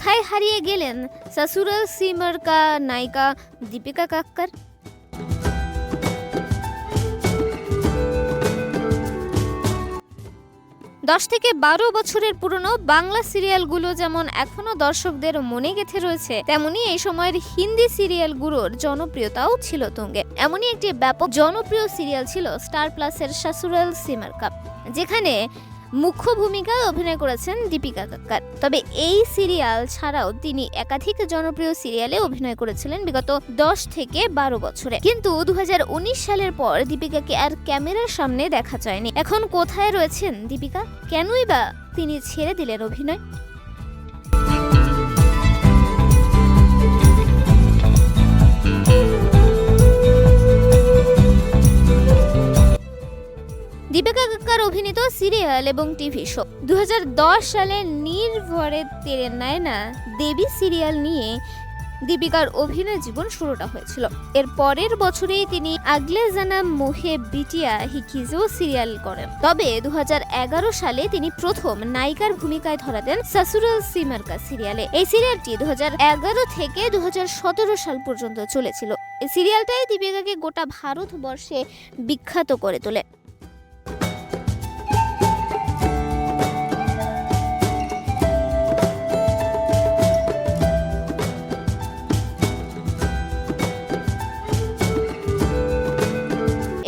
কোথায় হারিয়ে গেলেন সসুরাল সিমর কা নায়িকা দীপিকা কাক্কর? 10 থেকে 12 বছরের পুরনো বাংলা সিরিয়ালগুলো যেমন এখনো দর্শকদের মনে গেঁথে রয়েছে, তেমনি এই সময়ের হিন্দি সিরিয়ালগুলোর জনপ্রিয়তাও ছিল তুঙ্গে। এমনই একটি ব্যাপক জনপ্রিয় সিরিয়াল ছিল স্টার প্লাসের সসুরাল সিমর কা, যেখানে মুখ্য ভূমিকায় অভিনয় করেছেন দীপিকা কাক্কর। তবে এই সিরিয়াল ছাড়াও তিনি একাধিক জনপ্রিয় সিরিয়ালে অভিনয় করেছিলেন বিগত 10 থেকে 12 বছরে। কিন্তু 2019 সালের পর দীপিকাকে আর ক্যামেরার সামনে দেখা যায়নি। এখন কোথায় রয়েছেন দীপিকা? কেনই বা তিনি ছেড়ে দিলেন অভিনয়? দীপিকা কাক্কর অভিনীত সিরিয়াল এবং টিভি শো 2010 সালে নির্ভরে তেরে নয়না দেবী সিরিয়াল নিয়ে দীপিকার অভিনয় জীবন শুরুটা হয়েছিল। এর পরের বছরেই তিনি আগলে জানাম মোহে বিটিয়া হিকিজো সিরিয়াল করেন। তবে 2011 সালে তিনি প্রথম নায়িকার ভূমিকায় ধরা দেন সসুরাল সিমর কা সিরিয়ালে। এই সিরিয়ালটি 2011 থেকে 2017 সাল পর্যন্ত চলেছিল। এই সিরিয়ালটাই দীপিকাকে গোটা ভারতবর্ষে বিখ্যাত করে তোলে।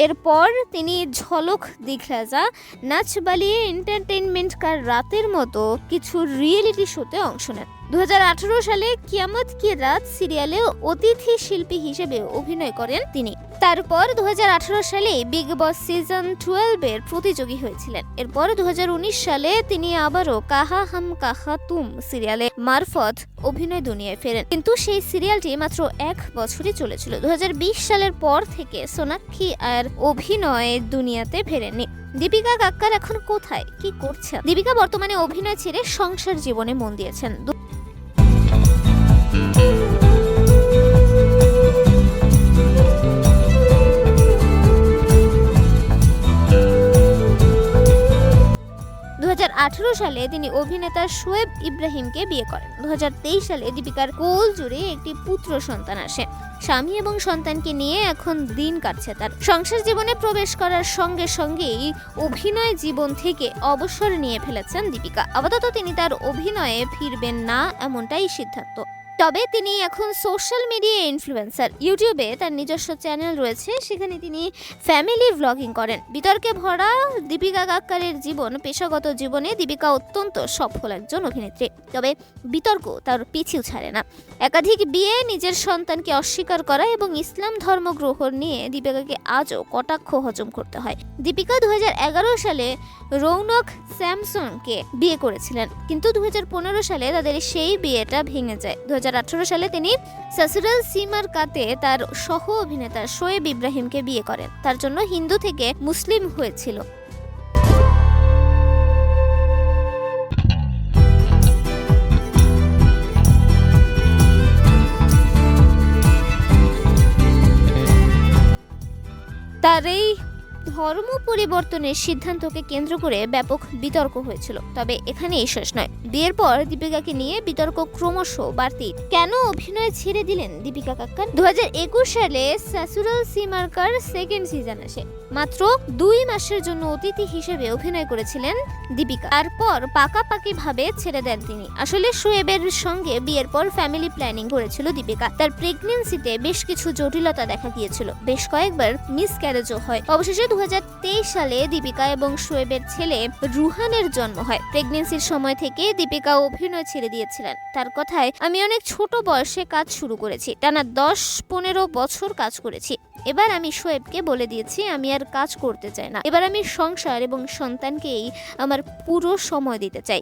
এরপর তিনি ঝলক দিখলা যা, নাচ বালিয়ে এন্টারটেইনমেন্ট কার রাতের মতো কিছু রিয়েলিটি শোতে অংশ নেন। 2018 সালে কিয়ামত কি রাত সিরিয়ালে অতিথি শিল্পী হিসেবে অভিনয় করেন তিনি। তারপর 2018 সালে বিগ বস সিজন 12 এর প্রতিযোগী হয়েছিলেন। এরপর 2019 সালে তিনি আবারও কাহা হাম কাহা তুম সিরিয়ালে মারফত অভিনয় দুনিয়ায় ফেরেন, কিন্তু সেই সিরিয়ালটি মাত্র 1 বছরই চলেছিল। 2020 সালের পর থেকে সোনাক্ষী আর অভিনয় দুনিয়াতে ফেরেননি। দীপিকা কাক্কর এখন কোথায়, কি করছেন? দীপিকা বর্তমানে অভিনয় ছেড়ে সংসার জীবনে মন দিয়েছেন। 2018 সালে তিনি অভিনেতা শোয়েব ইব্রাহিমকে বিয়ে করেন। 2023 সালে দীপিকার কোল জুড়ে একটি পুত্র সন্তান আসে। স্বামী এবং সন্তানকে নিয়ে এখন দিন কাটছে তার। সংসার জীবনে প্রবেশ করার সঙ্গে সঙ্গেই অভিনয় জীবন থেকে অবসর নিয়ে ফেলেছেন দীপিকা। আপাতত তিনি তার অভিনয়ে ফিরবেন না, এমনটাই সিদ্ধান্ত। তবে তিনি এখন সোশ্যাল মিডিয়া ইনফ্লুয়েন্সার। ইউটিউবে তার নিজস্ব চ্যানেল রয়েছে, সেখানে তিনি ফ্যামিলি ভ্লগিং করেন। বিতর্কে ভরা দীপিকা কাক্করের জীবন। পেশাগত জীবনে দীপিকা অত্যন্ত সফল একজন অভিনেত্রী, তবে বিতর্ক তার পিছু ছাড়ে না। একাধিক বিয়ে, নিজের সন্তানকে অস্বীকার করা এবং ইসলাম ধর্ম গ্রহণ নিয়ে দীপিকাকে আজও কটাক্ষ হজম করতে হয়। দীপিকা 2011 সালে রৌনক স্যামসনকে বিয়ে করেছিলেন, কিন্তু 2015 সালে তাদের সেই বিয়েটা ভেঙে যায়। 2018 সালে তিনি সসুরাল সিমর কাতে তার সহ অভিনেতা শোয়েব ইব্রাহিমকে বিয়ে করেন। তার জন্য হিন্দু থেকে মুসলিম হয়েছিল। তার এই ধর্ম পরিবর্তনের সিদ্ধান্তকে কেন্দ্র করে ব্যাপক বিতর্ক হয়েছিল। তবে এখানেই শেষ নয়। বিয়ের পর দীপিকাকে নিয়ে বিতর্ক ক্রমশ বাড়তি। কেন অভিনয় ছেড়ে দিলেন দীপিকা কাক্কর? 2021 সালে সসুরাল সিমর কার সেকেন্ড সিজন আসে। মাত্র 2 মাসের জন্য অতিথি হিসেবে অভিনয় করেছিলেন দীপিকা। তারপর পাকাপাকি ভাবে ছেড়ে দেন তিনি। আসলে শোয়েবের সঙ্গে বিয়ের পর ফ্যামিলি প্ল্যানিং করেছিল দীপিকা। তার প্রেগন্যান্সিতে বেশ কিছু জটিলতা দেখা গিয়েছিল, বেশ কয়েকবার মিসক্যারেজও হয়। অবশেষে 2023 সালে দীপিকা এবং শোয়েবের ছেলে রুহানের জন্ম হয়। প্রেগন্যান্সির সময় থেকে দীপিকা অভিনয় ছেড়ে দিয়েছিলেন। তার কথায়, আমি অনেক ছোট বয়সে কাজ শুরু করেছি, টানা 10-15 বছর কাজ করেছি। এবার আমি শোয়েবকে বলে দিয়েছি আমি আর কাজ করতে চাই না। এবার আমি সংসার এবং সন্তানকেই আমার পুরো সময় দিতে চাই।